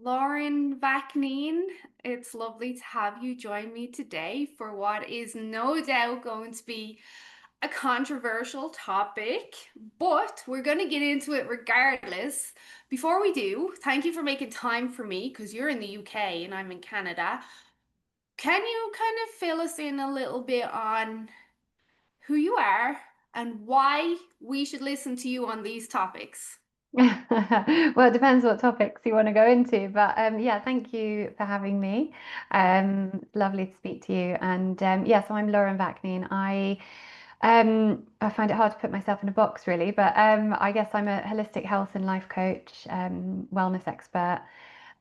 Lauren Vaknine, it's lovely to have you join me today for what is no doubt going to be a controversial topic, but we're going to get into it regardless. Before we do, thank you for making time for me because you're in the UK and I'm in Canada. Can you kind of fill us in a little bit on who you are and why we should listen to you on these topics? Well, it depends what topics you want to go into, but yeah, thank you for having me. Lovely to speak to you. And yeah, so I'm Lauren Vaknine. I find it hard to put myself in a box really, but I guess I'm a holistic health and life coach, wellness expert,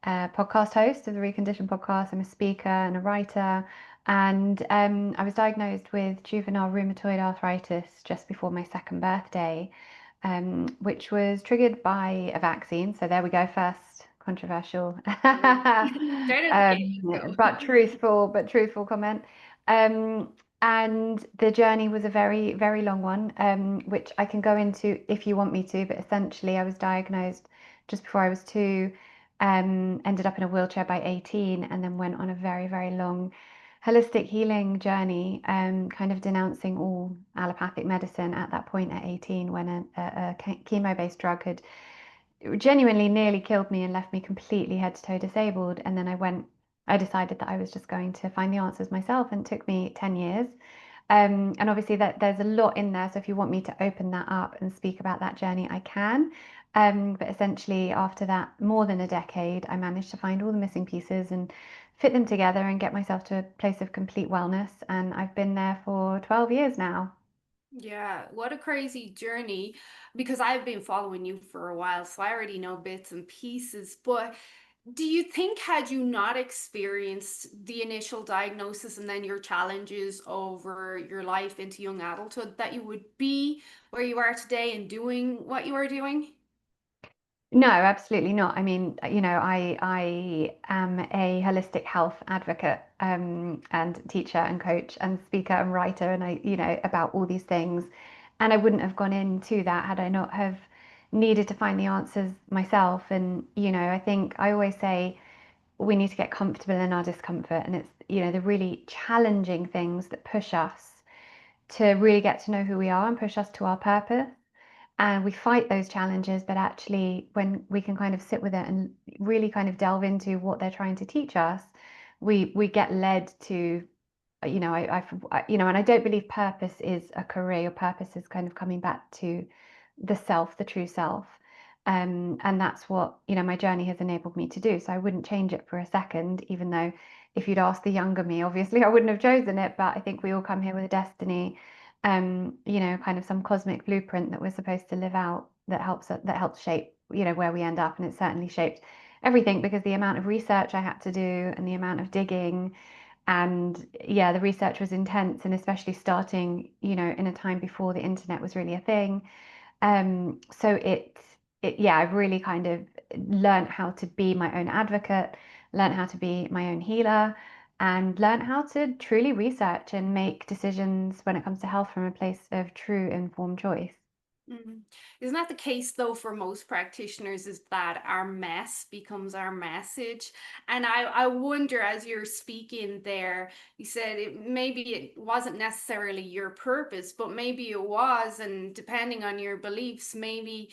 podcast host of the Reconditioned podcast. I'm a speaker and a writer. And I was diagnosed with juvenile rheumatoid arthritis just before my second birthday, which was triggered by a vaccine. So there we go, first controversial, Straight out the gate, let's but truthful comment. Um, and the journey was a very, very long one, which I can go into if you want me to. But essentially, I was diagnosed just before I was two, ended up in a wheelchair by 18, and then went on a very, very long holistic healing journey, kind of denouncing all allopathic medicine at that point at 18 when a chemo-based drug had genuinely nearly killed me and left me completely head to toe disabled. And then I decided that I was just going to find the answers myself, and it took me 10 years. And obviously that there's a lot in there. So if you want me to open that up and speak about that journey, I can. But essentially, after that, more than a decade, I managed to find all the missing pieces and fit them together and get myself to a place of complete wellness. And I've been there for 12 years now. Yeah, what a crazy journey because I've been following you for a while, so I already know bits and pieces. But do you think had you not experienced the initial diagnosis and then your challenges over your life into young adulthood that you would be where you are today and doing what you are doing? No, absolutely not. I mean, I am a holistic health advocate, and teacher and coach and speaker and writer, and about all these things. And I wouldn't have gone into that had I not have needed to find the answers myself. And, I think I always say we need to get comfortable in our discomfort. And it's, the really challenging things that push us to really get to know who we are and push us to our purpose, and we fight those challenges. But actually, when we can kind of sit with it and really kind of delve into what they're trying to teach us, we get led to, and I don't believe purpose is a career. Your purpose is kind of coming back to the self, the true self. And that's what, my journey has enabled me to do. So I wouldn't change it for a second, even though if you'd asked the younger me, obviously I wouldn't have chosen it. But I think we all come here with a destiny, kind of some cosmic blueprint that we're supposed to live out, that helps shape, where we end up. And it certainly shaped everything, because the amount of research I had to do and the amount of digging, and yeah, the research was intense, and especially starting, in a time before the internet was really a thing. So yeah, I've really kind of learned how to be my own advocate, learned how to be my own healer, and learned how to truly research and make decisions when it comes to health from a place of true informed choice. Mhm. Isn't that the case though for most practitioners is that our mess becomes our message? And I wonder as you're speaking there, you said maybe it wasn't necessarily your purpose, but maybe it was, and depending on your beliefs, maybe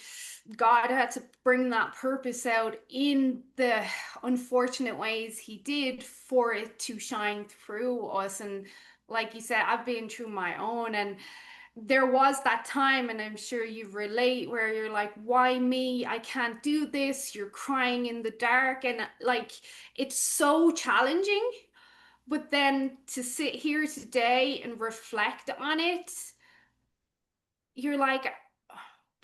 God had to bring that purpose out in the unfortunate ways he did for it to shine through us. And like you said, I've been through my own, and there was that time, and I'm sure you relate, where you're like, why me? I can't do this. You're crying in the dark, and like it's so challenging. But then to sit here today and reflect on it, you're like,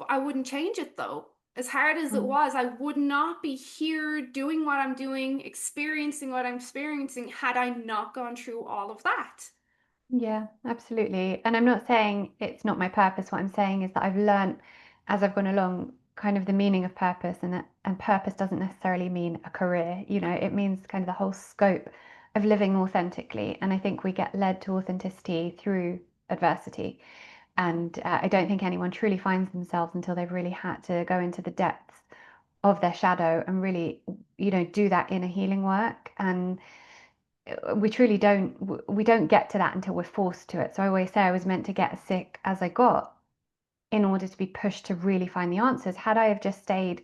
I wouldn't change it though. As hard as it Mm. was, I would not be here doing what I'm doing, experiencing what I'm experiencing, had I not gone through all of that. Yeah, absolutely. And I'm not saying it's not my purpose. What I'm saying is that I've learned as I've gone along kind of the meaning of purpose, and purpose doesn't necessarily mean a career. It means kind of the whole scope of living authentically. And I think we get led to authenticity through adversity. And I don't think anyone truly finds themselves until they've really had to go into the depths of their shadow and really, do that inner healing work. And we don't get to that until we're forced to it. So I always say I was meant to get as sick as I got in order to be pushed to really find the answers. Had I have just stayed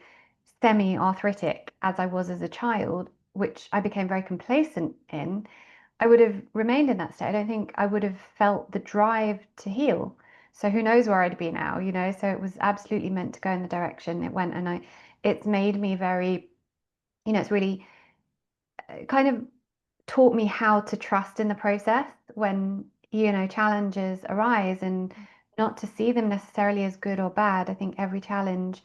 semi-arthritic as I was as a child, which I became very complacent in, I would have remained in that state. I don't think I would have felt the drive to heal. So who knows where I'd be now? So it was absolutely meant to go in the direction it went. And it's made me very, it's really kind of taught me how to trust in the process when, challenges arise, and not to see them necessarily as good or bad. I think every challenge,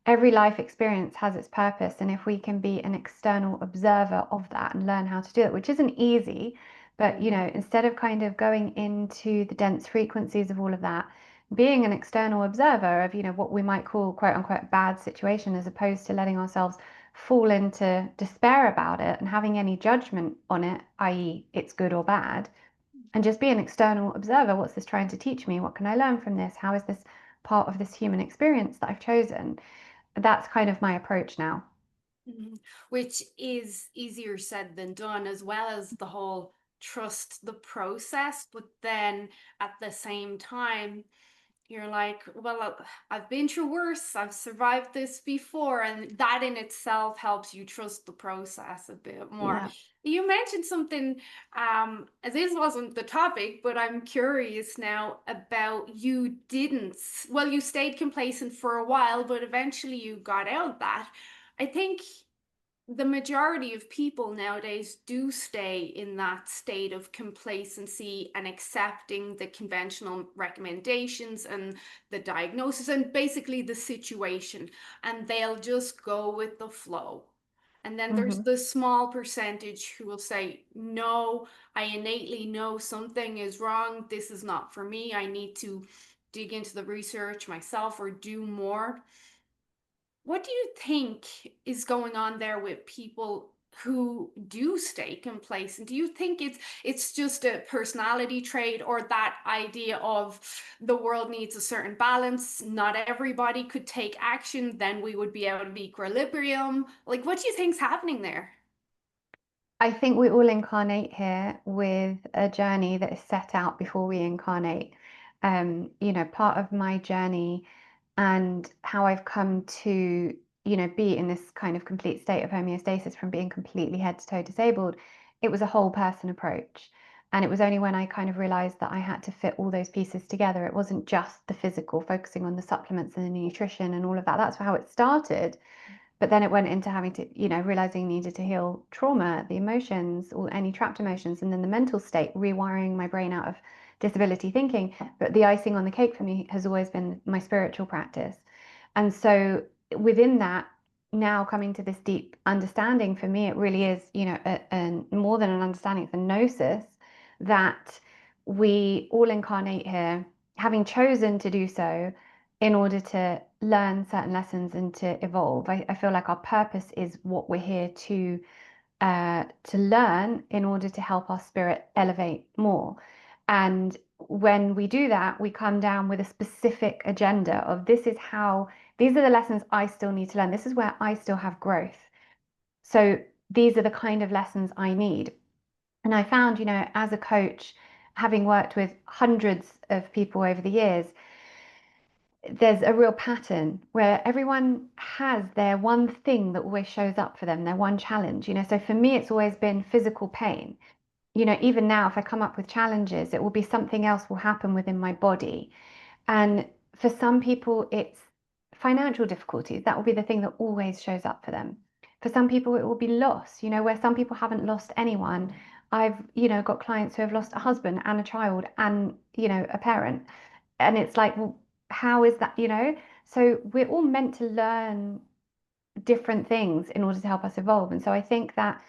every life experience has its purpose. And if we can be an external observer of that and learn how to do it, which isn't easy, but, instead of kind of going into the dense frequencies of all of that, being an external observer of, what we might call quote unquote bad situation, as opposed to letting ourselves fall into despair about it and having any judgment on it, i.e., it's good or bad, and just be an external observer. What's this trying to teach me? What can I learn from this? How is this part of this human experience that I've chosen? That's kind of my approach now. Mhm. Which is easier said than done, as well as the whole trust the process. But then at the same time, you're like, well, I've been through worse. I've survived this before. And that in itself helps you trust the process a bit more. Yeah. You mentioned something, this wasn't the topic, but I'm curious now about you didn't, well, you stayed complacent for a while, but eventually you got out of that. I think the majority of people nowadays do stay in that state of complacency and accepting the conventional recommendations and the diagnosis and basically the situation, and they'll just go with the flow. And then there's Hmm. the small percentage who will say, no, I innately know something is wrong. This is not for me. I need to dig into the research myself or do more. What do you think is going on there with people who do stay complacent? Do you think it's just a personality trait, or that idea of the world needs a certain balance, not everybody could take action, then we would be out of equilibrium? Like, what do you think's happening there? I think we all incarnate here with a journey that is set out before we incarnate. Part of my journey and how I've come to, be in this kind of complete state of homeostasis from being completely head to toe disabled, it was a whole person approach. And it was only when I kind of realized that I had to fit all those pieces together. It wasn't just the physical, focusing on the supplements and the nutrition and all of that. That's how it started. But then it went into having to, realizing you needed to heal trauma, the emotions, or any trapped emotions, and then the mental state, rewiring my brain out of disability thinking. But the icing on the cake for me has always been my spiritual practice. And so within that, now coming to this deep understanding, for me, it really is, more than an understanding, it's a gnosis that we all incarnate here, having chosen to do so in order to learn certain lessons and to evolve. I feel like our purpose is what we're here to learn in order to help our spirit elevate more. And when we do that, we come down with a specific agenda of these are the lessons I still need to learn. This is where I still have growth. So these are the kind of lessons I need. And I found, as a coach, having worked with hundreds of people over the years, there's a real pattern where everyone has their one thing that always shows up for them, their one challenge. So for me, it's always been physical pain. Even now, if I come up with challenges, it will be something else will happen within my body. And for some people, it's financial difficulties. That will be the thing that always shows up for them. For some people, it will be loss, where some people haven't lost anyone. I've, got clients who have lost a husband and a child and, a parent. And it's like, well, how is that? So we're all meant to learn different things in order to help us evolve. And so I think that,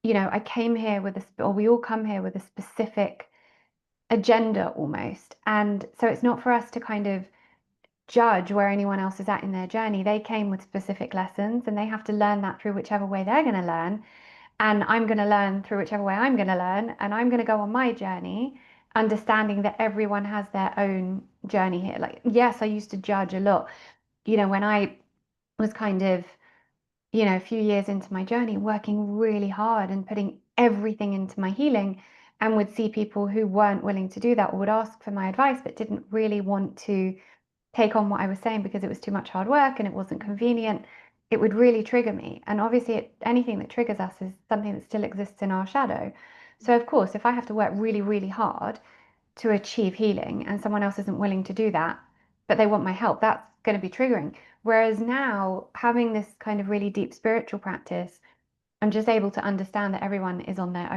I came here with or we all come here with a specific agenda almost. And so it's not for us to kind of judge where anyone else is at in their journey. They came with specific lessons and they have to learn that through whichever way they're going to learn. And I'm going to learn through whichever way I'm going to learn. And I'm going to go on my journey, understanding that everyone has their own journey here. Like, yes, I used to judge a lot. When I was kind of a few years into my journey, working really hard and putting everything into my healing, and would see people who weren't willing to do that or would ask for my advice but didn't really want to take on what I was saying because it was too much hard work and it wasn't convenient, it would really trigger me. And obviously, anything that triggers us is something that still exists in our shadow. So, of course, if I have to work really, really hard to achieve healing and someone else isn't willing to do that, but they want my help, that's going to be triggering. Whereas now, having this kind of really deep spiritual practice, I'm just able to understand that everyone is on their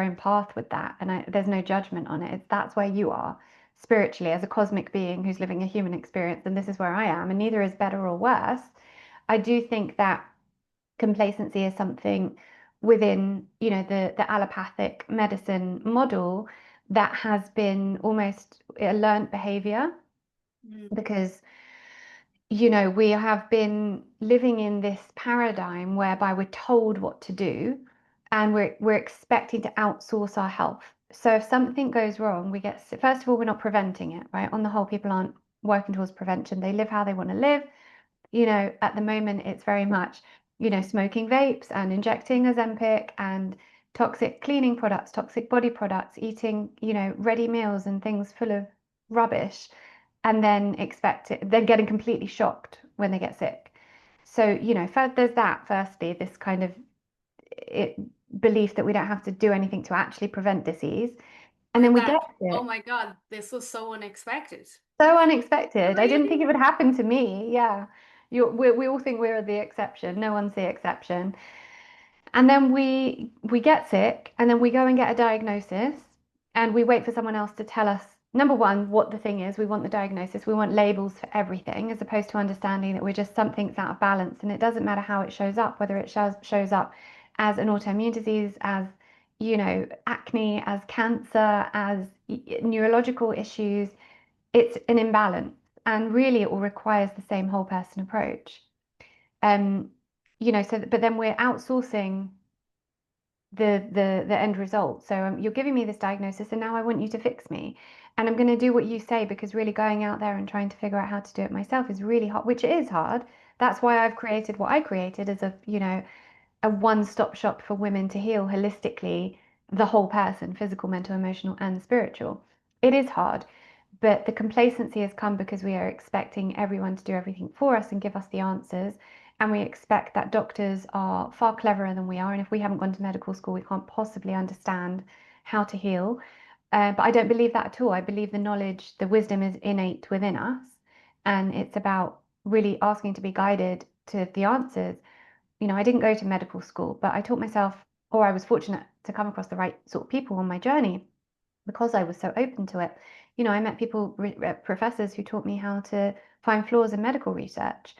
own path with that, and there's no judgment on it. That's where you are spiritually as a cosmic being who's living a human experience, and this is where I am, and neither is better or worse. I do think that complacency is something within, the allopathic medicine model that has been almost a learned behavior, Mm. because we have been living in this paradigm whereby we're told what to do and we're expecting to outsource our health. So if something goes wrong, first of all, we're not preventing it, right? On the whole, people aren't working towards prevention. They live how they want to live. At the moment, it's very much, smoking vapes and injecting Ozempic and toxic cleaning products, toxic body products, eating, ready meals and things full of rubbish, and then getting completely shocked when they get sick. So, there's that, firstly, this kind of it, belief that we don't have to do anything to actually prevent disease. And then we That, get oh it. my God, this was so unexpected. So unexpected. I didn't think it Really? would happen to me. Yeah. We all think we're the exception. No one's the exception. And then we get sick, and then we go and get a diagnosis, and we wait for someone else to tell us, number one, what the thing is. We want the diagnosis. We want labels for everything, as opposed to understanding that we're just something's out of balance, and it doesn't matter how it shows up, whether it shows up as an autoimmune disease, as acne, as cancer, as neurological issues. It's an imbalance, and really it all requires the same whole person approach. Um, but then we're outsourcing the end result. So you're giving me this diagnosis, and now I want you to fix me, and I'm going to do what you say, because really going out there and trying to figure out how to do it myself is really hard, which it is hard. That's why I've created what I created as a one-stop shop for women to heal holistically, the whole person, physical, mental, emotional, and spiritual. It is hard, but the complacency has come because we are expecting everyone to do everything for us and give us the answers. And we expect that doctors are far cleverer than we are. And if we haven't gone to medical school, we can't possibly understand how to heal. But I don't believe that at all. I believe the knowledge, the wisdom is innate within us. And it's about really asking to be guided to the answers. I didn't go to medical school, but I taught myself, or I was fortunate to come across the right sort of people on my journey because I was so open to it. I met professors who taught me how to find flaws in medical research.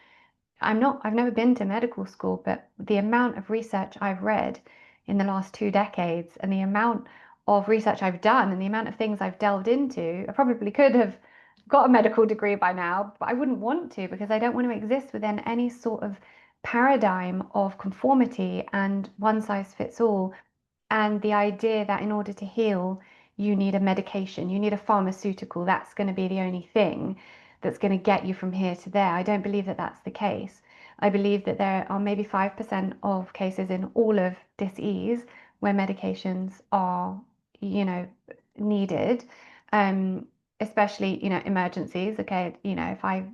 I've never been to medical school, but the amount of research I've read in the last 2 decades, and the amount of research I've done, and the amount of things I've delved into, I probably could have got a medical degree by now, but I wouldn't want to, because I don't want to exist within any sort of paradigm of conformity and one size fits all, and the idea that in order to heal, you need a medication, you need a pharmaceutical. That's going to be the only thing that's going to get you from here to there. I don't believe that that's the case. I believe that there are maybe 5% of cases in all of disease where medications are, you know, needed, um, especially, emergencies. Okay, if I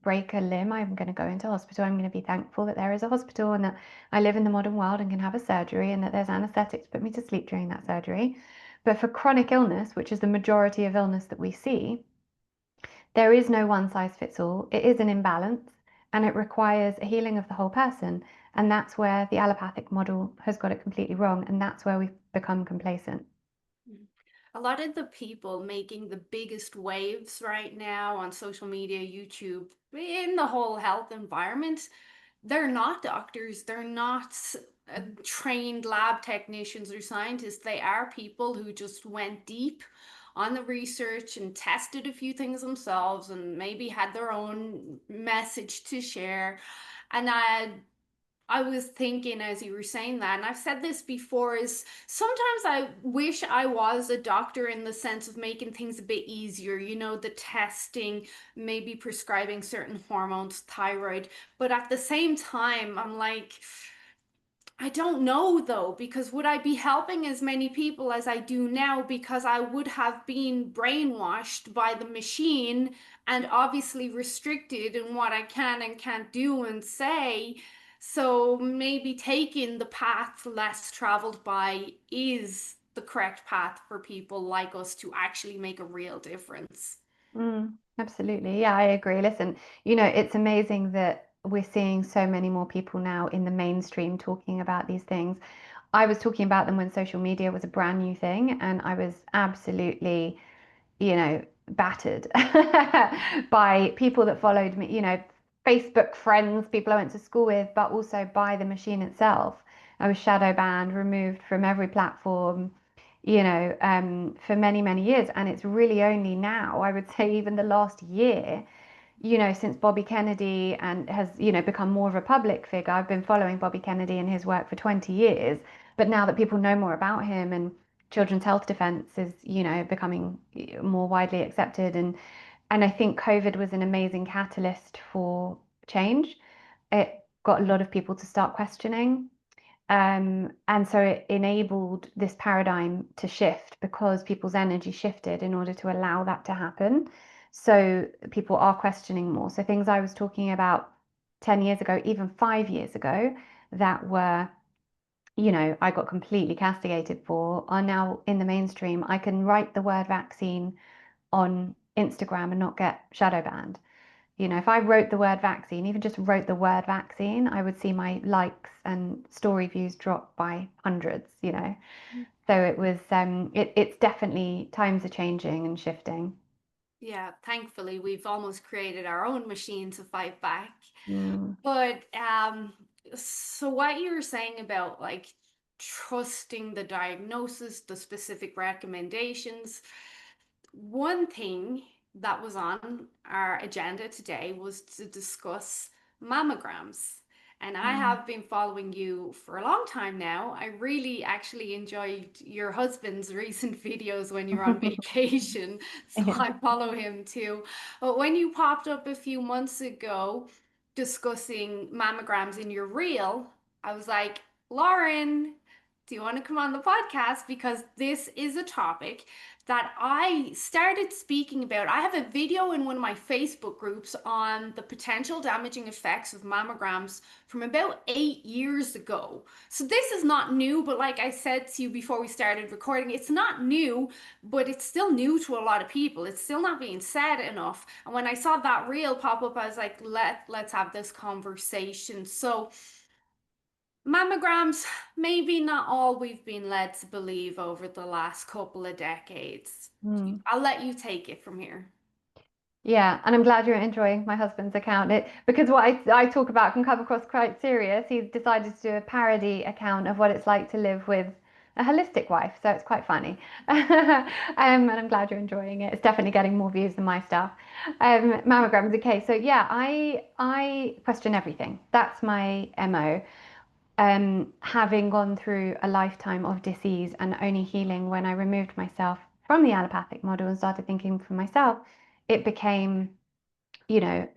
break a limb, I'm going to go into hospital. I'm going to be thankful that there is a hospital, and that I live in the modern world and can have a surgery, and that there's anesthetic to put me to sleep during that surgery. But for chronic illness, which is the majority of illness that we see, there is no one size fits all. It is an imbalance, and it requires a healing of the whole person. And that's where the allopathic model has got it completely wrong. And that's where we've become complacent. Mm. A lot of the people making the biggest waves right now on social media, YouTube, in the whole health environment, they're not doctors, they're not trained lab technicians or scientists. They are people who just went deep on the research and tested a few things themselves and maybe had their own message to share. And I was thinking as you were saying that, and I've said this before, is sometimes I wish I was a doctor in the sense of making things a bit easier, the testing, maybe prescribing certain hormones, thyroid. But at the same time, I'm like, I don't know though, because would I be helping as many people as I do now? Because I would have been brainwashed by the machine and obviously restricted in what I can and can't do and say. So maybe taking the path less traveled by is the correct path for people like us to actually make a real difference. Absolutely. Yeah, I agree. Listen, it's amazing that we're seeing so many more people now in the mainstream talking about these things. I was talking about them when social media was a brand new thing, and I was absolutely, battered by people that followed me, Facebook friends, people I went to school with, but also by the machine itself. I was shadow banned, removed from every platform, for many, many years. And it's really only now, I would say, even the last year, since Bobby Kennedy and has, become more of a public figure. I've been following Bobby Kennedy and his work for 20 years, but now that people know more about him and children's health defense is, becoming more widely accepted, and I think COVID was an amazing catalyst for change. It got a lot of people to start questioning. And so it enabled this paradigm to shift because people's energy shifted in order to allow that to happen. So people are questioning more. So things I was talking about 10 years ago, even 5 years ago, that were, I got completely castigated for, are now in the mainstream. I can write the word vaccine on Instagram and not get shadow banned. If I wrote the word vaccine, even just wrote the word vaccine, I would see my likes and story views drop by hundreds. So it's definitely times are changing and shifting. Yeah, thankfully, we've almost created our own machine to fight back. Mm, But so what you were saying about like trusting the diagnosis, the specific recommendations, one thing that was on our agenda today was to discuss mammograms. And I mm. have been following you for a long time now. I really actually enjoyed your husband's recent videos when you were on vacation. So Yeah. I follow him too. But when you popped up a few months ago discussing mammograms in your reel, I was like, Lauren, do you want to come on the podcast? Because this is a topic that I started speaking about. I have a video in one of my Facebook groups on the potential damaging effects of mammograms from about 8 years ago. So this is not new, but like I said to you before we started recording, it's not new, but it's still new to a lot of people. It's still not being said enough. And when I saw that reel pop up, I was like, let's have this conversation. So mammograms, maybe not all we've been led to believe over the last couple of decades. Mm. I'll let you take it from here. Yeah, and I'm glad you're enjoying my husband's account. Because what I talk about can come across quite serious. He's decided to do a parody account of what it's like to live with a holistic wife, so it's quite funny. And I'm glad you're enjoying it. It's definitely getting more views than my stuff. Mammograms, okay. So yeah, I question everything. That's my MO. Having gone through a lifetime of disease and only healing when I removed myself from the allopathic model and started thinking for myself, it became,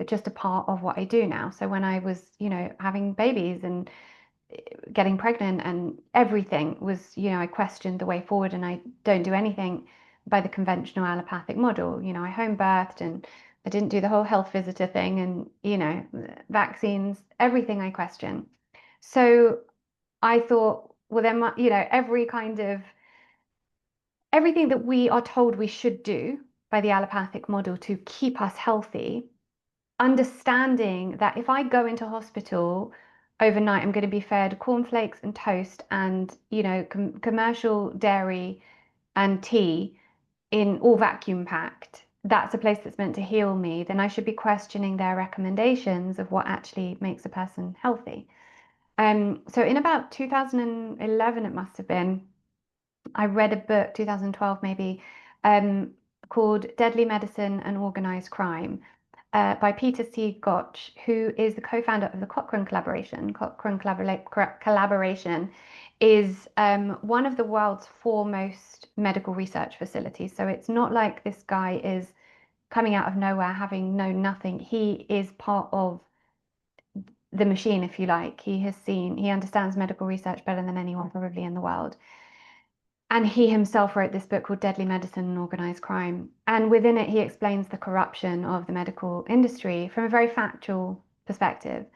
just a part of what I do now. So when I was, having babies and getting pregnant and everything was, I questioned the way forward and I don't do anything by the conventional allopathic model. I home birthed and I didn't do the whole health visitor thing and, vaccines, everything I question. So I thought, well, then, every kind of everything that we are told we should do by the allopathic model to keep us healthy, understanding that if I go into hospital overnight, I'm going to be fed cornflakes and toast and, commercial dairy and tea in all vacuum packed. That's a place that's meant to heal me, then I should be questioning their recommendations of what actually makes a person healthy. So in about 2011, it must have been, I read a book, 2012 maybe, um, called Deadly Medicine and Organized Crime. by Peter C. Gotch, who is the co-founder of the Cochrane Collaboration. Collaboration is one of the world's foremost medical research facilities. So it's not like this guy is coming out of nowhere, having known nothing. He is part of the machine, if you like. He understands medical research better than anyone probably in the world. And he himself wrote this book called Deadly Medicine and Organized Crime. And within it, he explains the corruption of the medical industry from a very factual perspective.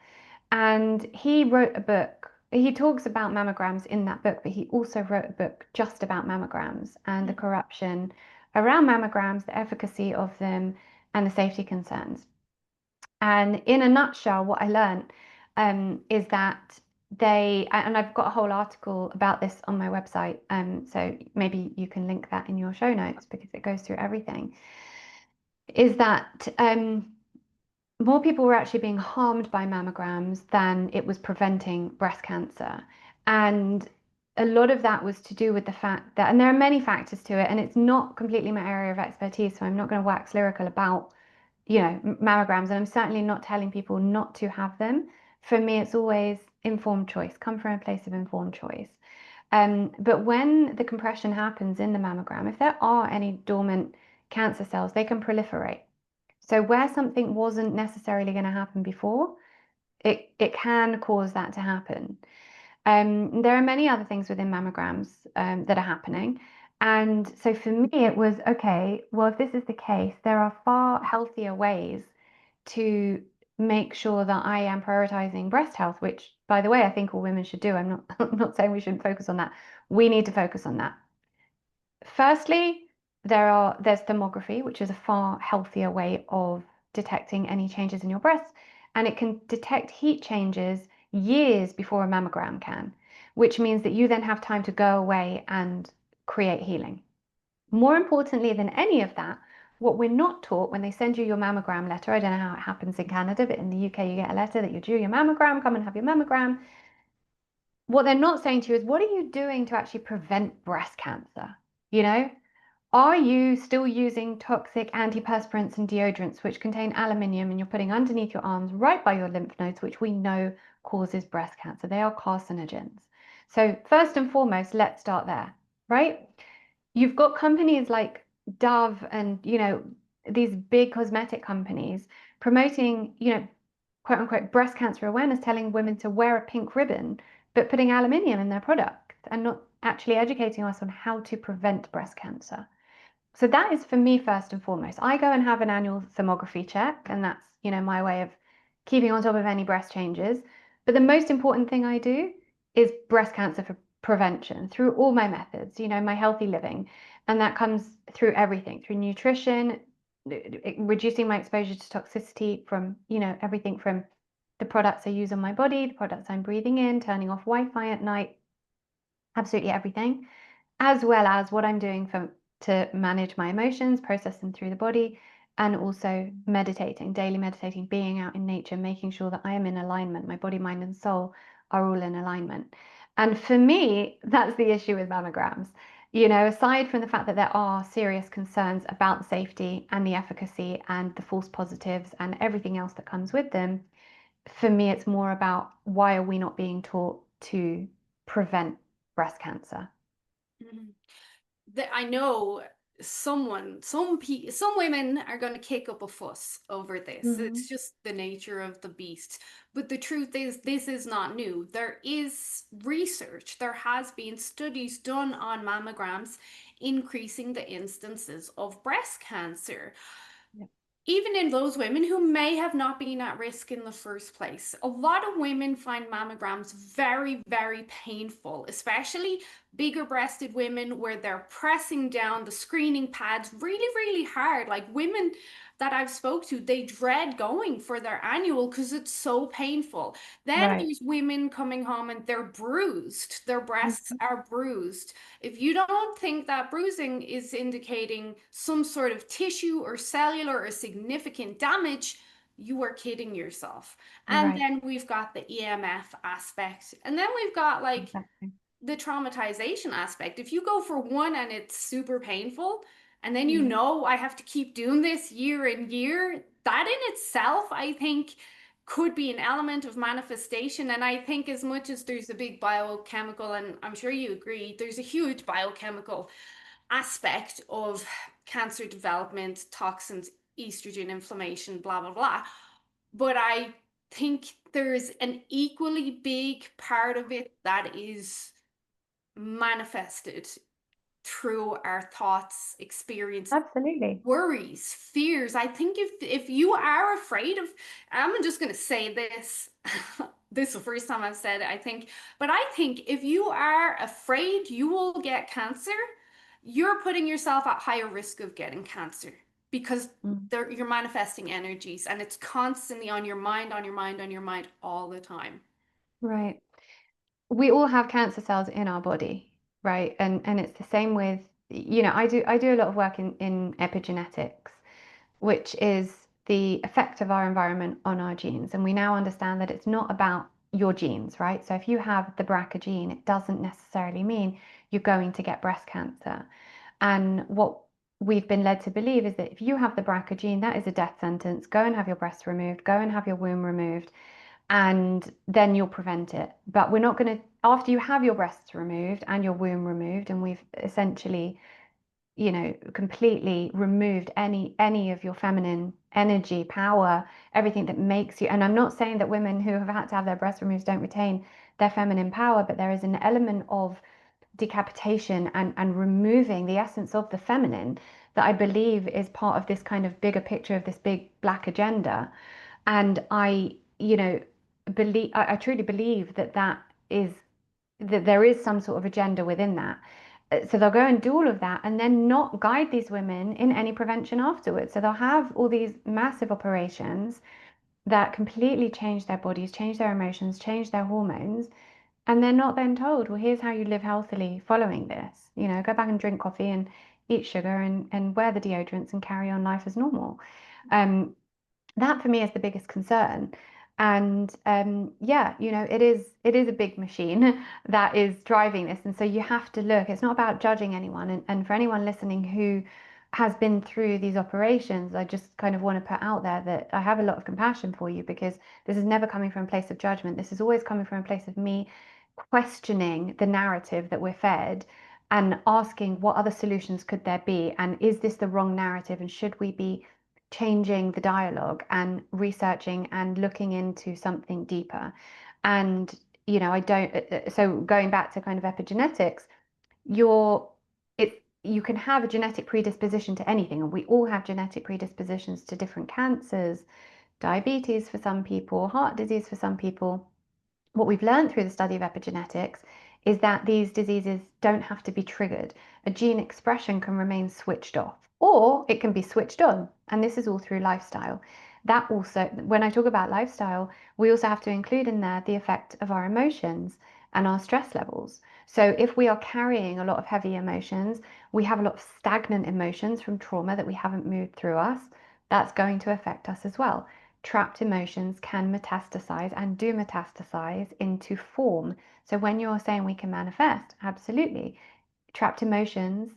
And he wrote a book. He talks about mammograms in that book, but he also wrote a book just about mammograms and the corruption around mammograms, the efficacy of them, and the safety concerns. And in a nutshell, what I learned is that and I've got a whole article about this on my website. So maybe you can link that in your show notes because it goes through everything. Is that more people were actually being harmed by mammograms than it was preventing breast cancer. And a lot of that was to do with the fact that, and there are many factors to it, and it's not completely my area of expertise, so I'm not going to wax lyrical about mammograms, and I'm certainly not telling people not to have them. For me, it's always informed choice, come from a place of informed choice. But when the compression happens in the mammogram, if there are any dormant cancer cells, they can proliferate. So where something wasn't necessarily going to happen before, it can cause that to happen. There are many other things within mammograms that are happening. And so for me, it was okay, well, if this is the case, there are far healthier ways to make sure that I am prioritizing breast health, which, by the way, I think all women should do. I'm not saying we shouldn't focus on that. We need to focus on that. Firstly, there's thermography, which is a far healthier way of detecting any changes in your breasts, and it can detect heat changes years before a mammogram can, which means that you then have time to go away and create healing. More importantly than any of that, what we're not taught when they send you your mammogram letter, I don't know how it happens in Canada, but in the UK, you get a letter that you're due your mammogram, come and have your mammogram. What they're not saying to you is, what are you doing to actually prevent breast cancer? You know, are you still using toxic antiperspirants and deodorants which contain aluminium and you're putting underneath your arms right by your lymph nodes, which we know causes breast cancer? They are carcinogens. So first and foremost, let's start there, right? You've got companies like Dove and, these big cosmetic companies promoting, quote unquote, breast cancer awareness, telling women to wear a pink ribbon, but putting aluminium in their product and not actually educating us on how to prevent breast cancer. So that is for me first and foremost. I go and have an annual thermography check, and that's, my way of keeping on top of any breast changes. But the most important thing I do is breast cancer for prevention through all my methods, my healthy living. And that comes through everything, through nutrition, reducing my exposure to toxicity from, everything from the products I use on my body, the products I'm breathing in, turning off Wi-Fi at night, absolutely everything, as well as what I'm doing to manage my emotions, process them through the body, and also meditating, daily meditating, being out in nature, making sure that I am in alignment. My body, mind, and soul are all in alignment. And for me, that's the issue with mammograms. Aside from the fact that there are serious concerns about the safety and the efficacy and the false positives and everything else that comes with them, for me, it's more about why are we not being taught to prevent breast cancer? Mhm. I know some women are going to kick up a fuss over this. Mm-hmm. It's just the nature of the beast. But the truth is, this is not new. There is research, there has been studies done on mammograms increasing the instances of breast cancer, even in those women who may have not been at risk in the first place. A lot of women find mammograms very, very painful, especially bigger breasted women where they're pressing down the screening pads really, really hard. Like women that I've spoke to, they dread going for their annual because it's so painful. Then Right. there's women coming home and they're bruised. Their breasts Mhm. are bruised. If you don't think that bruising is indicating some sort of tissue or cellular or significant damage, you are kidding yourself. And Right. then we've got the EMF aspect. And then we've got like Exactly. the traumatization aspect. If you go for one and it's super painful, And then, Mm. I have to keep doing this year and year. That in itself, I think, could be an element of manifestation. And I think as much as there's a big biochemical, and I'm sure you agree, there's a huge biochemical aspect of cancer development, toxins, estrogen, inflammation, blah, blah, blah. But I think there's an equally big part of it that is manifested through our thoughts, experience, Absolutely. worries, fears. I think if you are afraid of, I'm just going to say this. This is the first time I've said it, I think, but I think if you are afraid you will get cancer, you're putting yourself at higher risk of getting cancer because Mm. you're manifesting energies and it's constantly on your mind, on your mind, on your mind all the time. Right. We all have cancer cells in our body, right? And it's the same with, I do a lot of work in epigenetics, which is the effect of our environment on our genes. And we now understand that it's not about your genes, right? So if you have the BRCA gene, it doesn't necessarily mean you're going to get breast cancer. And what we've been led to believe is that if you have the BRCA gene, that is a death sentence. Go and have your breasts removed, go and have your womb removed, and then you'll prevent it. But we're not going to, after you have your breasts removed and your womb removed, and we've essentially, completely removed any of your feminine energy, power, everything that makes you. And I'm not saying that women who have had to have their breasts removed don't retain their feminine power, but there is an element of decapitation and removing the essence of the feminine that I believe is part of this kind of bigger picture of this big black agenda. And I truly believe that there is some sort of agenda within that. So they'll go and do all of that and then not guide these women in any prevention afterwards. So they'll have all these massive operations that completely change their bodies, change their emotions, change their hormones. And they're not then told, well, here's how you live healthily following this. Go back and drink coffee and eat sugar and wear the deodorants and carry on life as normal. Um, that for me is the biggest concern. And yeah, it is a big machine that is driving this. And so you have to look, it's not about judging anyone. And for anyone listening who has been through these operations, I just kind of want to put out there that I have a lot of compassion for you, because this is never coming from a place of judgment. This is always coming from a place of me questioning the narrative that we're fed and asking what other solutions could there be, and is this the wrong narrative, and should we be changing the dialogue and researching and looking into something deeper. And I don't, so going back to kind of epigenetics, you're you can have a genetic predisposition to anything, and we all have genetic predispositions to different cancers, diabetes for some people, heart disease for some people. What we've learned through the study of epigenetics is that these diseases don't have to be triggered. A gene expression can remain switched off, or it can be switched on. And this is all through lifestyle. That also, when I talk about lifestyle, we also have to include in there the effect of our emotions and our stress levels. So if we are carrying a lot of heavy emotions, we have a lot of stagnant emotions from trauma that we haven't moved through us, that's going to affect us as well. Trapped emotions can metastasize and do metastasize into form. So when you're saying we can manifest, absolutely. Trapped emotions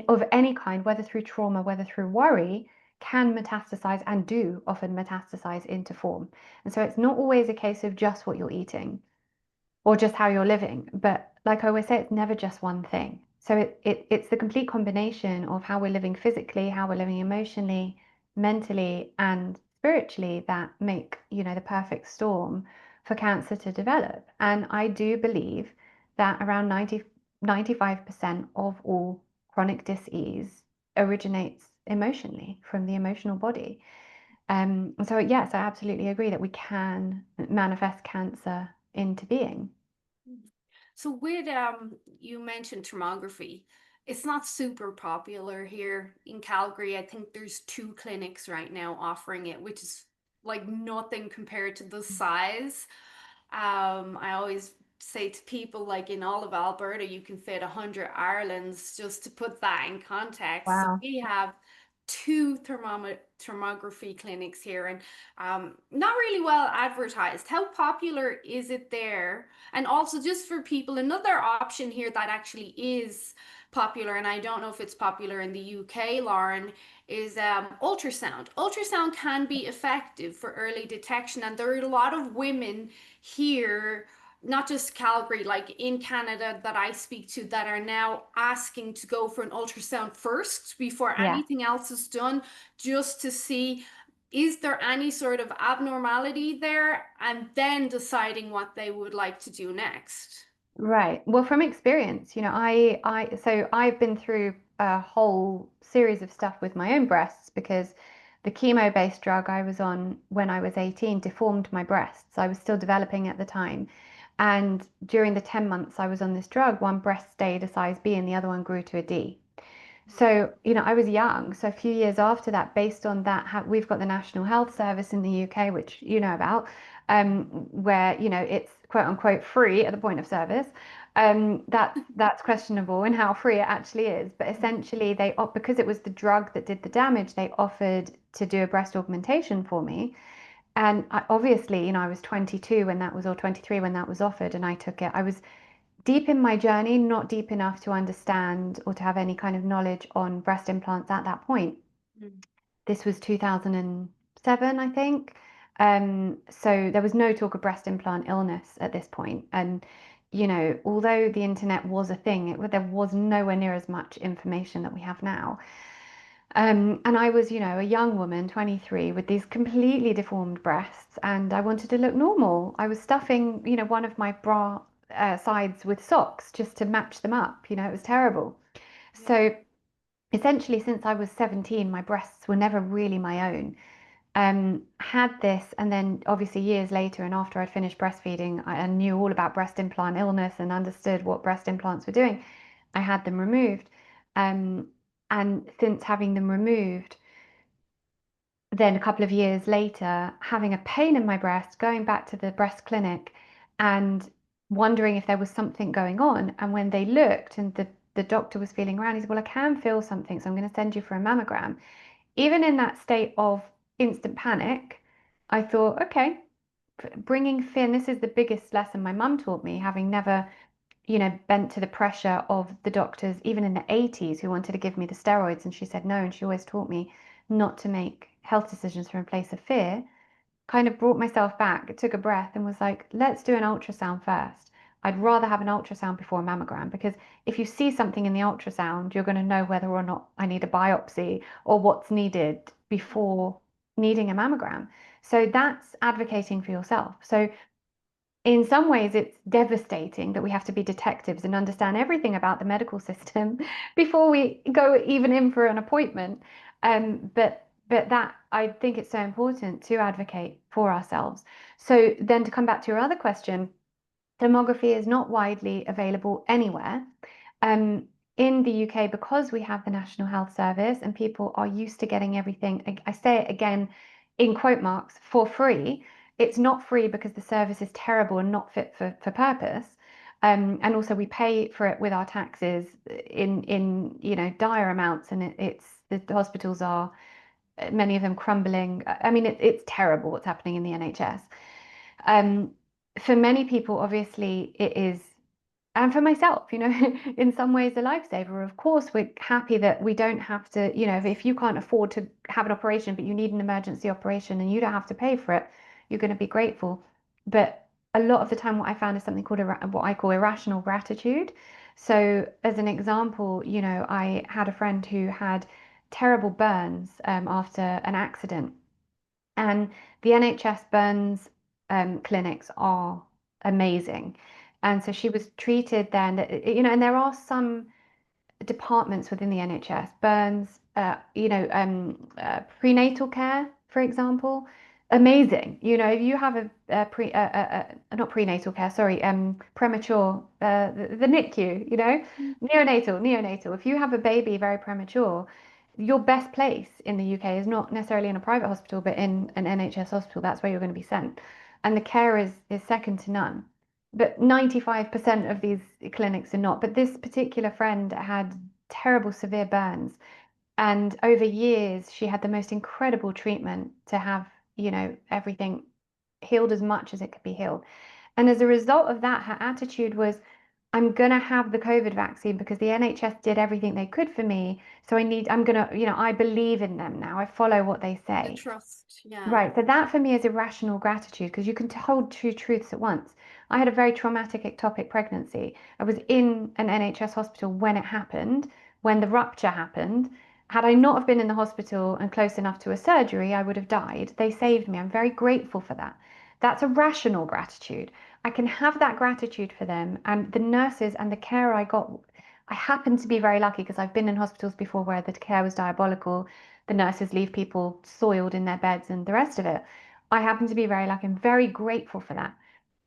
of any kind, whether through trauma, whether through worry, can metastasize and do often metastasize into form. And so it's not always a case of just what you're eating or just how you're living. But like I always say, it's never just one thing. So it's the complete combination of how we're living physically, how we're living emotionally, mentally, and spiritually that make, the perfect storm for cancer to develop. And I do believe that around 95% of all chronic disease originates emotionally from the emotional body. So yes, I absolutely agree that we can manifest cancer into being. So with you mentioned thermography. It's not super popular here in Calgary. I think there's two clinics right now offering it, which is like nothing compared to the size. I always say to people, like in all of Alberta, you can fit 100 Irelands, just to put that in context. So Wow. we have two thermography clinics here, and not really well advertised. How popular is it there? And also, just for people, another option here that actually is popular, and I don't know if it's popular in the UK, Lauren, is ultrasound. Ultrasound can be effective for early detection, and there are a lot of women here, not just Calgary, like in Canada, that I speak to, that are now asking to go for an ultrasound first before Yeah. anything else is done, just to see is there any sort of abnormality there, and then deciding what they would like to do next. Right. Well, from experience, so I've been through a whole series of stuff with my own breasts because the chemo-based drug I was on when I was 18 deformed my breasts. I was still developing at the time. And during the 10 months I was on this drug, one breast stayed a size B and the other one grew to a D. So, I was young. So a few years after that, based on that, we've got the National Health Service in the UK, which you know about, where, it's quote unquote free at the point of service. That's questionable in how free it actually is. But essentially, because it was the drug that did the damage, they offered to do a breast augmentation for me. And obviously, I was 22 when that was, or 23 when that was offered, and I took it. I was deep in my journey, not deep enough to understand or to have any kind of knowledge on breast implants at that point. Mhm. This was 2007, I think. So there was no talk of breast implant illness at this point. And, although the internet was a thing, there was nowhere near as much information that we have now. And I was, a young woman, 23, with these completely deformed breasts, and I wanted to look normal. I was stuffing, one of my bra sides with socks just to match them up. It was terrible. Yeah. So essentially, since I was 17, my breasts were never really my own. Had this, and then obviously years later, and after I'd finished breastfeeding, I knew all about breast implant illness and understood what breast implants were doing. I had them removed. Um, and since having them removed, then a couple of years later, having a pain in my breast, going back to the breast clinic and wondering if there was something going on. And when they looked and the doctor was feeling around, he said, "Well, I can feel something, so I'm going to send you for a mammogram." Even in that state of instant panic, I thought, okay, bringing fear, and this is the biggest lesson my mum taught me, having never bent to the pressure of the doctors, even in the 80s, who wanted to give me the steroids. And she said no. And she always taught me not to make health decisions from a place of fear. Kind of brought myself back, took a breath, and was like, let's do an ultrasound first. I'd rather have an ultrasound before a mammogram because if you see something in the ultrasound, you're going to know whether or not I need a biopsy or what's needed before needing a mammogram. So that's advocating for yourself. So in some ways, it's devastating that we have to be detectives and understand everything about the medical system before we go even in for an appointment. But that I think it's so important to advocate for ourselves. So then to come back to your other question, thermography is not widely available anywhere. Um, in the UK, because we have the National Health Service and people are used to getting everything, I say it again in quote marks, for free. It's not free because the service is terrible and not fit for purpose. And also we pay for it with our taxes in dire amounts, and it's the hospitals are many of them crumbling. I mean, it's terrible what's happening in the NHS. Um, for many people, obviously, it is, and for myself, in some ways a lifesaver. Of course, we're happy that we don't have to, if you can't afford to have an operation, but you need an emergency operation and you don't have to pay for it, you're going to be grateful. But a lot of the time, what I found is something called what I call irrational gratitude. So, as an example, I had a friend who had terrible burns after an accident, and the NHS burns clinics are amazing. And so she was treated then, and there are some departments within the NHS, burns, prenatal care, for example, amazing. If you have not prenatal care, sorry, premature, the NICU, neonatal. If you have a baby very premature, your best place in the UK is not necessarily in a private hospital, but in an NHS hospital. That's where you're going to be sent, and the care is second to none. But 95% of these clinics are not. But this particular friend had terrible, severe burns. And over years, she had the most incredible treatment to have, everything healed as much as it could be healed. And as a result of that, her attitude was, I'm going to have the COVID vaccine because the NHS did everything they could for me. So I'm going to, I believe in them now. I follow what they The say. trust, yeah. Right. So that for me is irrational gratitude because you can hold two truths at once. I had a very traumatic ectopic pregnancy. I was in an NHS hospital when it happened, when the rupture happened. Had I not have been in the hospital and close enough to a surgery, I would have died. They saved me. I'm very grateful for that. That's a rational gratitude. I can have that gratitude for them and the nurses and the care I got. I happen to be very lucky because I've been in hospitals before where the care was diabolical. The nurses leave people soiled in their beds and the rest of it. I happen to be very lucky. I'm very grateful for that.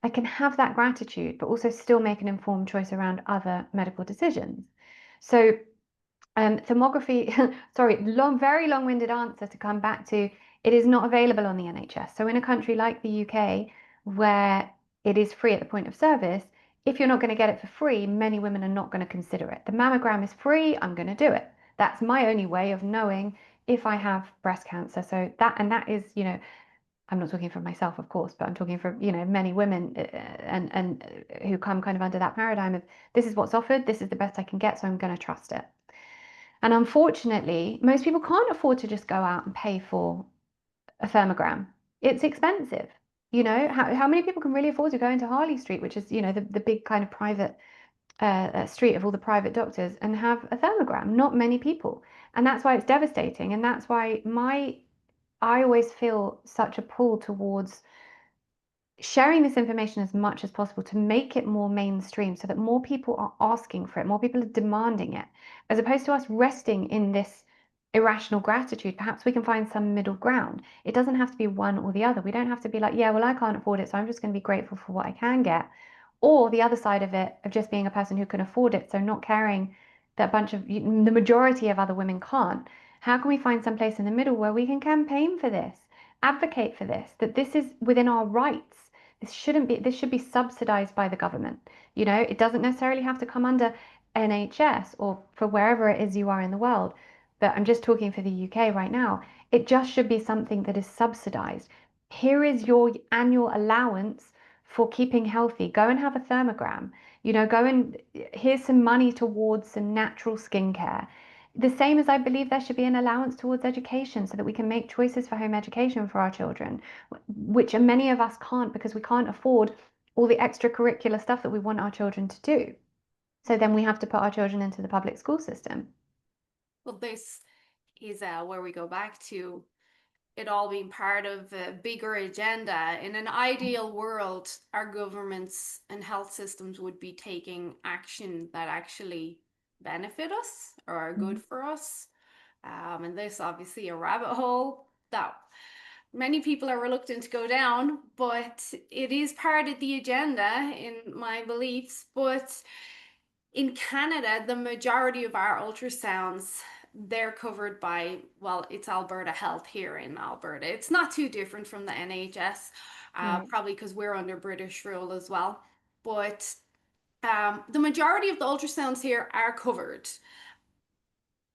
I can have that gratitude, but also still make an informed choice around other medical decisions. So thermography, sorry, very long-winded answer to come back to. It is not available on the NHS. So in a country like the UK, where it is free at the point of service, if you're not going to get it for free, many women are not going to consider it. The mammogram is free, I'm going to do it. That's my only way of knowing if I have breast cancer. So that is, I'm not talking for myself, of course, but I'm talking for, many women and who come kind of under that paradigm of this is what's offered, this is the best I can get, so I'm going to trust it. And unfortunately, most people can't afford to just go out and pay for a thermogram. It's expensive. How many people can really afford to go into Harley Street, which is, the big kind of private street of all the private doctors, and have a thermogram? Not many people. And that's why it's devastating. And that's why I always feel such a pull towards sharing this information as much as possible to make it more mainstream so that more people are asking for it, more people are demanding it, as opposed to us resting in this irrational gratitude. Perhaps we can find some middle ground. It doesn't have to be one or the other. We don't have to be like, yeah, well, I can't afford it, so I'm just going to be grateful for what I can get. Or the other side of it, of just being a person who can afford it, so not caring that the majority of other women can't. How can we find some place in the middle where we can campaign for this, advocate for this, that this is within our rights? This should be subsidized by the government. It doesn't necessarily have to come under NHS or for wherever it is you are in the world. But I'm just talking for the UK right now. It just should be something that is subsidized. Here is your annual allowance for keeping healthy. Go and have a thermogram. Here's some money towards some natural skincare. The same as I believe there should be an allowance towards education so that we can make choices for home education for our children, which many of us can't because we can't afford all the extracurricular stuff that we want our children to do. So then we have to put our children into the public school system. Well, this is where we go back to it all being part of a bigger agenda. In an ideal world, our governments and health systems would be taking action that actually benefit us or are good Mhm. for us. And this obviously a rabbit hole that many people are reluctant to go down, but it is part of the agenda in my beliefs. But in Canada, the majority of our ultrasounds they're covered by, well, it's Alberta Health here in Alberta. It's not too different from the NHS, Right. probably because we're under British rule as well. But the majority of the ultrasounds here are covered.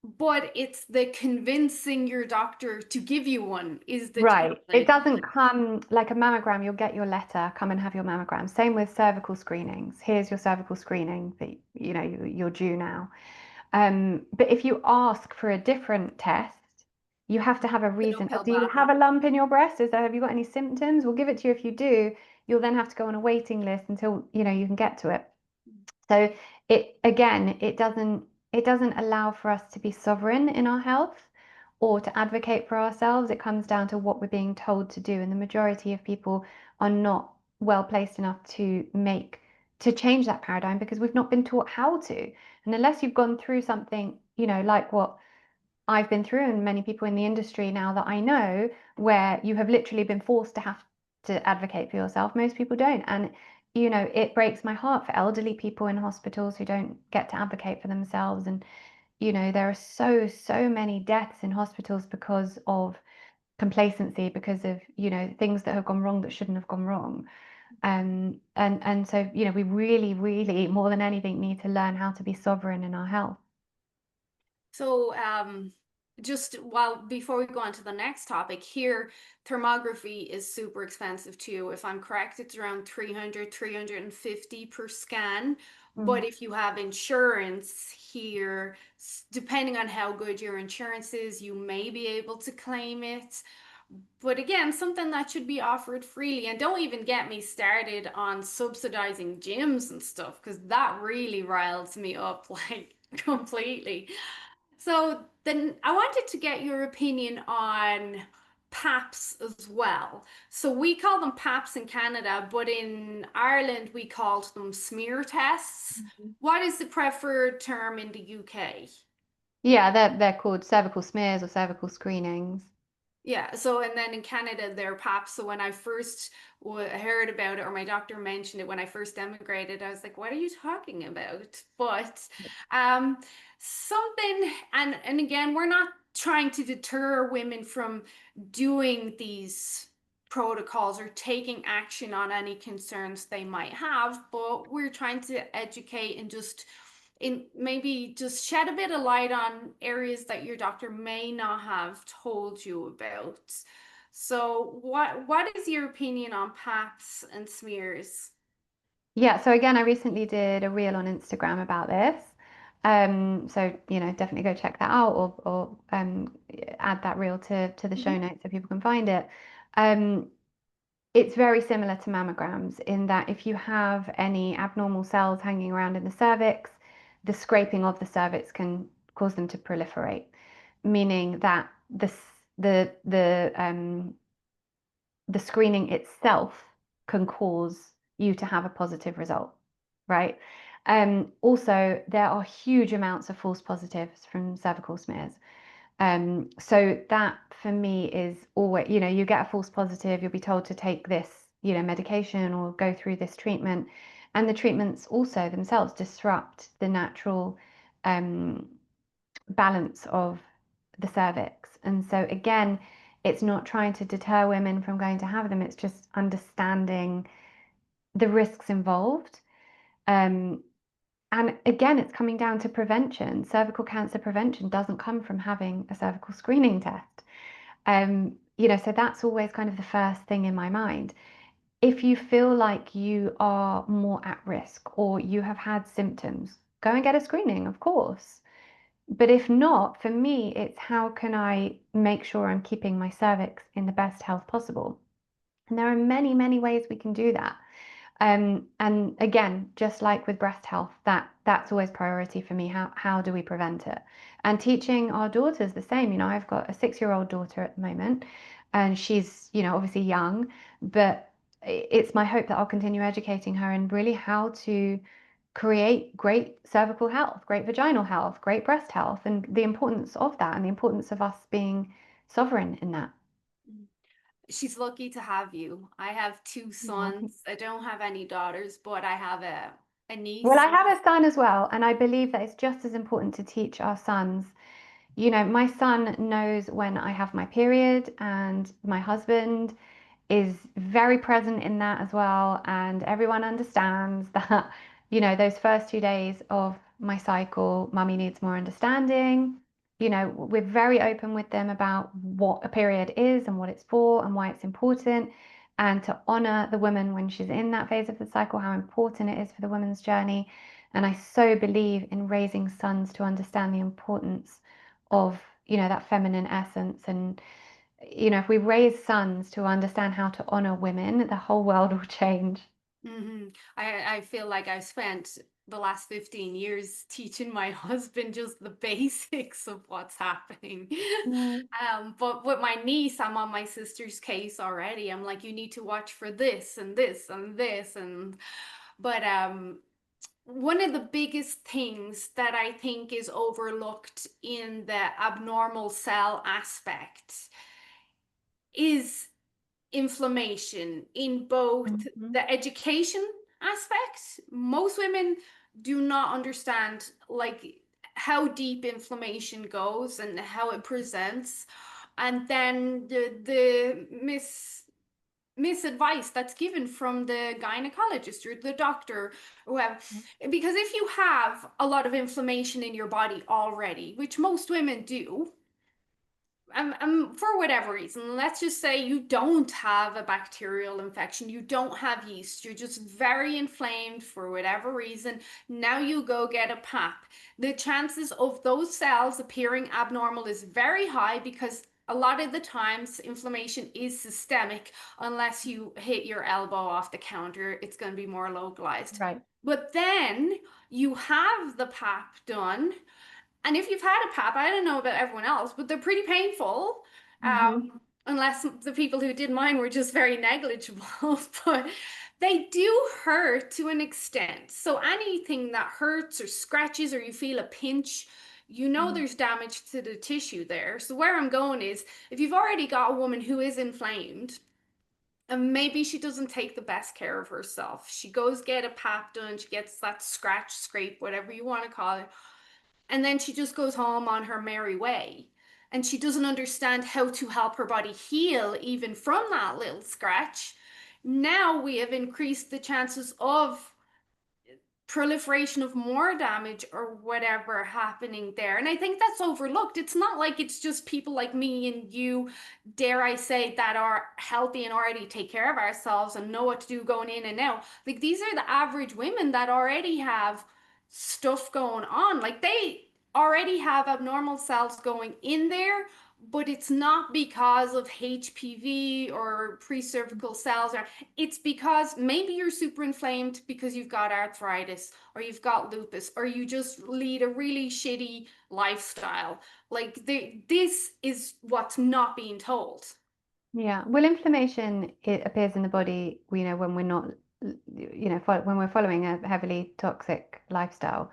But it's the convincing your doctor to give you one is the Right. It challenge. doesn't come like a mammogram. You'll get your letter, come and have your mammogram. Same with cervical screenings. Here's your cervical screening that you're due now. But if you ask for a different test, you have to have a The reason. Oh, uphill do you battle. have a lump in your breast? Have you got any symptoms? We'll give it to you if you do. You'll then have to go on a waiting list until you can get to it. So it doesn't allow for us to be sovereign in our health or to advocate for ourselves. It comes down to what we're being told to do, and the majority of people are not well placed enough to change that paradigm because we've not been taught how to. And unless you've gone through something, like what I've been through and many people in the industry now that I know, where you have literally been forced to have to advocate for yourself, most people don't. And it breaks my heart for elderly people in hospitals who don't get to advocate for themselves. And there are so many deaths in hospitals because of complacency, because of things that have gone wrong that shouldn't have gone wrong. And so we really, really, more than anything, need to learn how to be sovereign in our health. So, just while before we go on to the next topic here, thermography is super expensive too. If I'm correct, it's around 300, 350 per scan. Mm. But if you have insurance here, depending on how good your insurance is, you may be able to claim it. But again, something that should be offered freely. And don't even get me started on subsidizing gyms and stuff, because that really riles me up like completely. So then I wanted to get your opinion on PAPs as well. So we call them PAPs in Canada, but in Ireland we called them smear tests. What is the preferred term in the UK? Yeah, they're called cervical smears or cervical screenings. Yeah, so and then in Canada, they're PAPs. So when I first heard about it, or my doctor mentioned it when I first emigrated, I was like, "What are you talking about?" But um, something, and again, we're not trying to deter women from doing these protocols or taking action on any concerns they might have, but we're trying to educate and just in maybe just shed a bit of light on areas that your doctor may not have told you about. So what is your opinion on PAPs and smears? Yeah, so again, I recently did a reel on Instagram about this. So definitely go check that out or add that reel to the show Mhm. notes so people can find it. Um, it's very similar to mammograms in that if you have any abnormal cells hanging around in the cervix, the scraping of the cervix can cause them to proliferate, meaning that the screening itself can cause you to have a positive result, right? Also, there are huge amounts of false positives from cervical smears. So that for me is always, you get a false positive, you'll be told to take this, medication or go through this treatment. And the treatments also themselves disrupt the natural um, balance of the cervix. And so again, it's not trying to deter women from going to have them, it's just understanding the risks involved. Um, and again, it's coming down to prevention. Cervical cancer prevention doesn't come from having a cervical screening test. So that's always kind of the first thing in my mind. If you feel like you are more at risk or you have had symptoms, go and get a screening, of course. But if not, for me, it's how can I make sure I'm keeping my cervix in the best health possible? And there are many, many ways we can do that. And again, just like with breast health, that's always priority for me. How do we prevent it? And teaching our daughters the same. I've got a 6-year-old daughter at the moment, and she's, obviously young, but it's my hope that I'll continue educating her in really how to create great cervical health, great vaginal health, great breast health, and the importance of that and the importance of us being sovereign in that. She's lucky to have you. I have two sons. I don't have any daughters, but I have a Well, I niece. have a son as well, and I believe that it's just as important to teach our sons. My son knows when I have my period, and my husband is very present in that as well. And everyone understands that, those first 2 days of my cycle, mummy needs more understanding. We're very open with them about what a period is and what it's for and why it's important. And to honor the woman when she's in that phase of the cycle, how important it is for the woman's journey. And I so believe in raising sons to understand the importance of, that feminine essence. And if we raise sons to understand how to honor women, the whole world will change. I feel like I've spent the last 15 years teaching my husband just the basics of what's happening. Mm. But with my niece, I'm on my sister's case already. I'm like, you need to watch for this and this and this and but one of the biggest things that I think is overlooked in the abnormal cell aspect is inflammation in both Mhm. the education aspect. Most women do not understand like how deep inflammation goes and how it presents. And then the misadvice that's given from the gynecologist or the doctor or whoever. Because if you have a lot of inflammation in your body already, which most women do, for whatever reason, let's just say you don't have a bacterial infection, you don't have yeast, you're just very inflamed for whatever reason. Now you go get a pap. The chances of those cells appearing abnormal is very high because a lot of the times inflammation is systemic. Unless you hit your elbow off the counter, it's going to be more localized. Right. But then you have the pap done, and if you've had a pap, I don't know about everyone else, but they're pretty painful. Hmm. Unless the people who did mine were just very negligible, but they do hurt to an extent. So anything that hurts or scratches or you feel a pinch, you know Hmm. there's damage to the tissue there. So where I'm going is if you've already got a woman who is inflamed, and maybe she doesn't take the best care of herself. She goes get a pap done, she gets that scratch, scrape, whatever you want to call it, and then she just goes home on her merry way. And she doesn't understand how to help her body heal even from that little scratch. Now we have increased the chances of proliferation of more damage or whatever happening there. And I think that's overlooked. It's not like it's just people like me and you, dare I say, that are healthy and already take care of ourselves and know what to do going in and out. Like these are the average women that already have stuff going on. Like they already have abnormal cells going in there, but it's not because of HPV or pre-cervical cells, or it's because maybe you're super inflamed because you've got arthritis or you've got lupus or you just lead a really shitty lifestyle. Like this is what's not being told. Yeah. Well, inflammation, it appears in the body, when we're not, when we're following a heavily toxic lifestyle.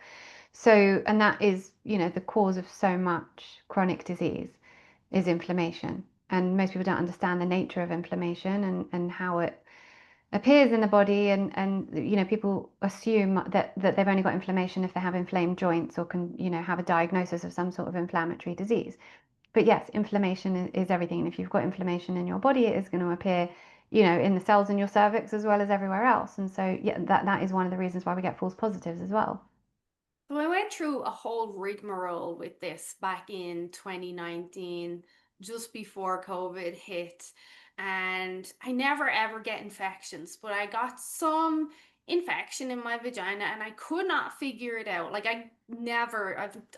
So, and that is, the cause of so much chronic disease is inflammation. And most people don't understand the nature of inflammation and how it appears in the body. And people assume that they've only got inflammation if they have inflamed joints or can, have a diagnosis of some sort of inflammatory disease. But yes, inflammation is everything. And if you've got inflammation in your body, it is going to appear, in the cells in your cervix as well as everywhere else. And so, yeah, that is one of the reasons why we get false positives as well. So I went through a whole rigmarole with this back in 2019, just before COVID hit. And I never ever get infections, but I got some infection in my vagina and I could not figure it out. Like I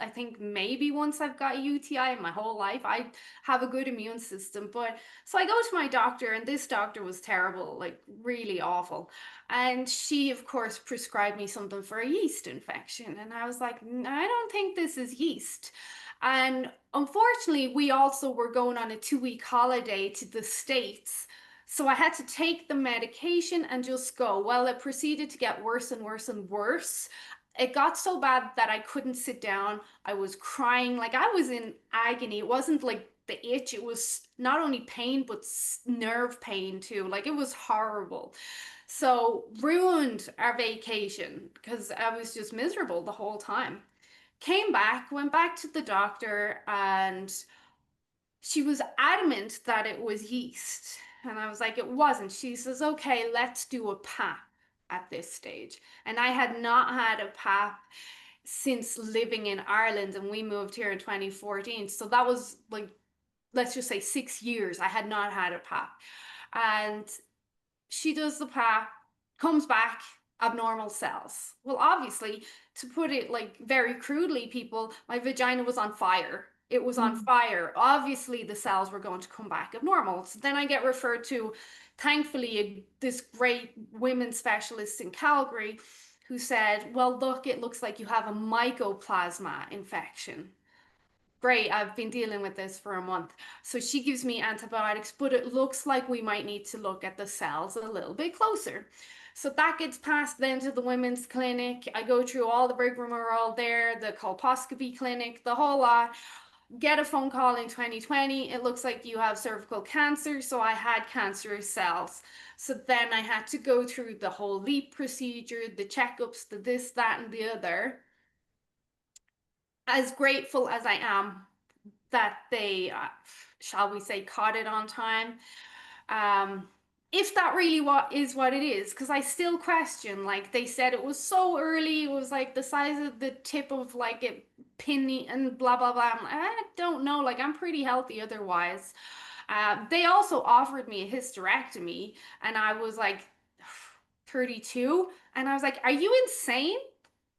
think maybe once I've got a UTI in my whole life, I have a good immune system. But so I go to my doctor and this doctor was terrible, like really awful. And she, of course, prescribed me something for a yeast infection. And I was like, I don't think this is yeast. And unfortunately, we also were going on a 2 week holiday to the States. So I had to take the medication and just go. Well, it proceeded to get worse and worse and worse. It got so bad that I couldn't sit down. I was crying. Like I was in agony. It wasn't like the itch, it was not only pain, but nerve pain too. Like it was horrible. So ruined our vacation because I was just miserable the whole time. Came back, went back to the doctor, and she was adamant that it was yeast. And I was like, it wasn't. She says, okay, let's do a pap at this stage. And I had not had a pap since living in Ireland, and we moved here in 2014. So that was like, let's just say 6 years I had not had a pap. And she does the pap, comes back, abnormal cells. Well, obviously, to put it like very crudely, people, my vagina was on fire. It was on Mm. fire. Obviously, the cells were going to come back abnormal. So then I get referred to, thankfully, this great women specialist in Calgary who said, well, look, it looks like you have a mycoplasma infection. Great, I've been dealing with this for a month. So she gives me antibiotics, but it looks like we might need to look at the cells a little bit closer. So that gets passed then to the women's clinic. I go through all the rigmarole there, the colposcopy clinic, the whole lot. Get a phone call in 2020. It looks like you have cervical cancer. So I had cancerous cells. So then I had to go through the whole LEAP procedure, the checkups, the this, that, and the other. As grateful as I am that they, shall we say, caught it on time. Um, if that really what is what it is, because I still question, like they said it was so early, it was like the size of the tip of like a pin and blah blah blah. I'm like, I don't know, like I'm pretty healthy otherwise. They also offered me a hysterectomy, and I was like 32, and I was like, are you insane?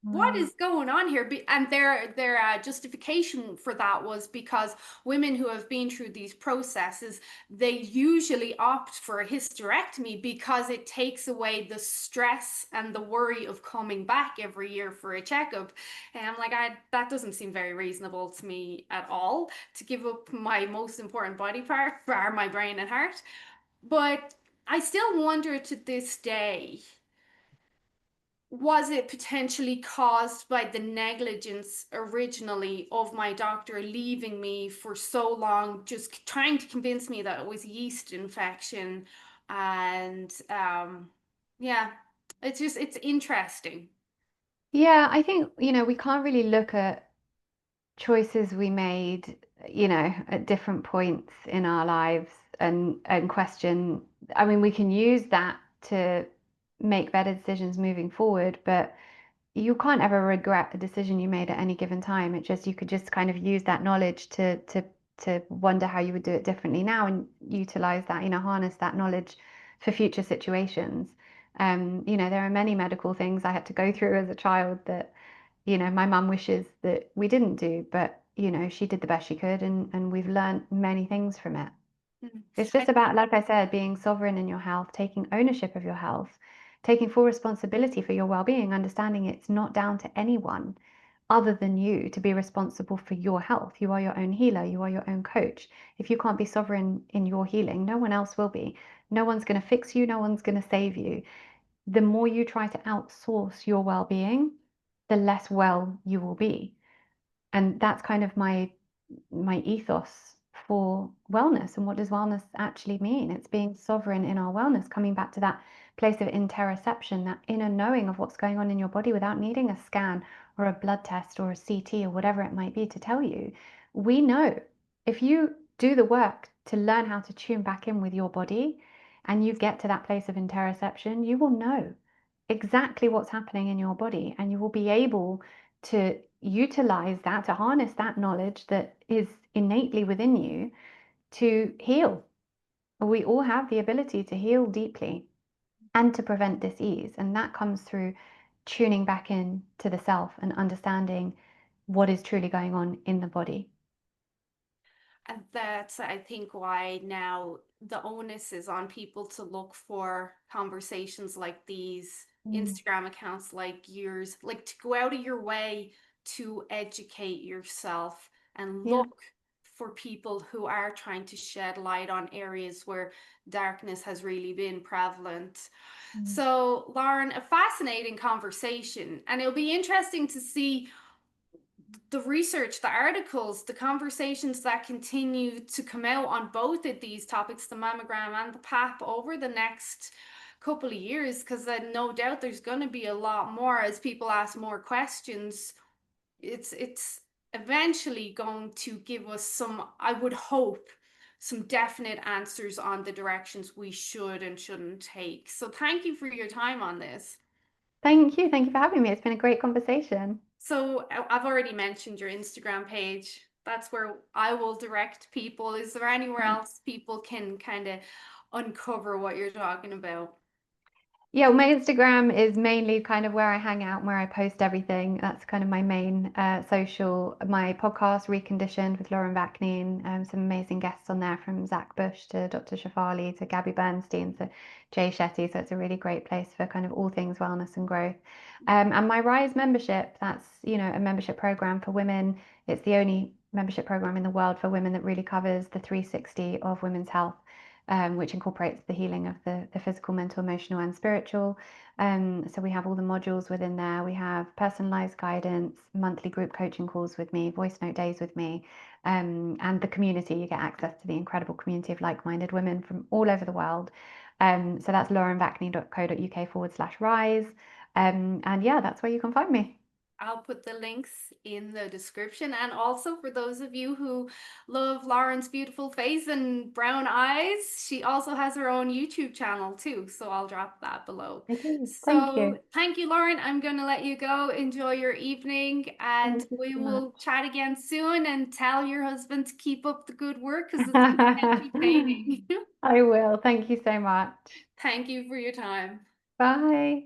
What Mm. is going on here? And their justification for that was because women who have been through these processes, they usually opt for a hysterectomy because it takes away the stress and the worry of coming back every year for a checkup. And I'm like, that doesn't seem very reasonable to me at all, to give up my most important body part for my brain and heart. But I still wonder to this day, was it potentially caused by the negligence originally of my doctor leaving me for so long, just trying to convince me that it was yeast infection? And yeah, it's interesting. Yeah, I think, we can't really look at choices we made, at different points in our lives and question. I mean, we can use that to make better decisions moving forward, but you can't ever regret a decision you made at any given time. It just, you could just kind of use that knowledge to wonder how you would do it differently now and utilize that, harness that knowledge for future situations. There are many medical things I had to go through as a child that, my mum wishes that we didn't do, but she did the best she could, and we've learned many things from it. Mm. It's I just about, like I said, being sovereign in your health, taking ownership of your health, taking full responsibility for your well-being, understanding it's not down to anyone other than you to be responsible for your health. You are your own healer, you are your own coach. If you can't be sovereign in your healing, no one else will be. No one's going to fix you, no one's going to save you. The more you try to outsource your well-being, the less well you will be. And that's kind of my ethos for wellness. And what does wellness actually mean? It's being sovereign in our wellness, coming back to that place of interoception, that inner knowing of what's going on in your body without needing a scan or a blood test or a CT or whatever it might be to tell you. We know if you do the work to learn how to tune back in with your body and you get to that place of interoception, you will know exactly what's happening in your body, and you will be able to utilize that, to harness that knowledge that is innately within you to heal. We all have the ability to heal deeply and to prevent disease. And that comes through tuning back in to the self and understanding what is truly going on in the body. And that's, I think, why now the onus is on people to look for conversations like these, Mm. Instagram accounts like yours, like to go out of your way to educate yourself and Yeah. look for people who are trying to shed light on areas where darkness has really been prevalent. Mm. So, Lauren, a fascinating conversation, and it'll be interesting to see the research, the articles, the conversations that continue to come out on both of these topics, the mammogram and the PAP, over the next couple of years, because no doubt there's going to be a lot more as people ask more questions. It's eventually going to give us some, I would hope, some definite answers on the directions we should and shouldn't take. So thank you for your time on this. Thank you. Thank you for having me. It's been a great conversation. So I've already mentioned your Instagram page. That's where I will direct people. Is there anywhere else people can kind of uncover what you're talking about? Yeah, well, my Instagram is mainly kind of where I hang out and where I post everything. That's kind of my main social. My podcast, Reconditioned with Lauren Vaknine, some amazing guests on there from Zach Bush to Dr. Shafali to Gabby Bernstein to Jay Shetty. So it's a really great place for kind of all things wellness and growth. And my Rise membership, that's, a membership program for women. It's the only membership program in the world for women that really covers the 360 of women's health, which incorporates the healing of the physical, mental, emotional, and spiritual. So we have all the modules within there. We have personalized guidance, monthly group coaching calls with me, voice note days with me, and the community. You get access to the incredible community of like-minded women from all over the world. So that's laurenvaknine.co.uk/rise. And yeah, that's where you can find me. I'll put the links in the description. And also for those of you who love Lauren's beautiful face and brown eyes, she also has her own YouTube channel too. So I'll drop that below. Okay, thank So you. thank you, Lauren. I'm going to let you go. Enjoy your evening, and Thank you we so will much. chat again soon, and tell your husband to keep up the good work because it's entertaining. I will. Thank you so much. Thank you for your time. Bye.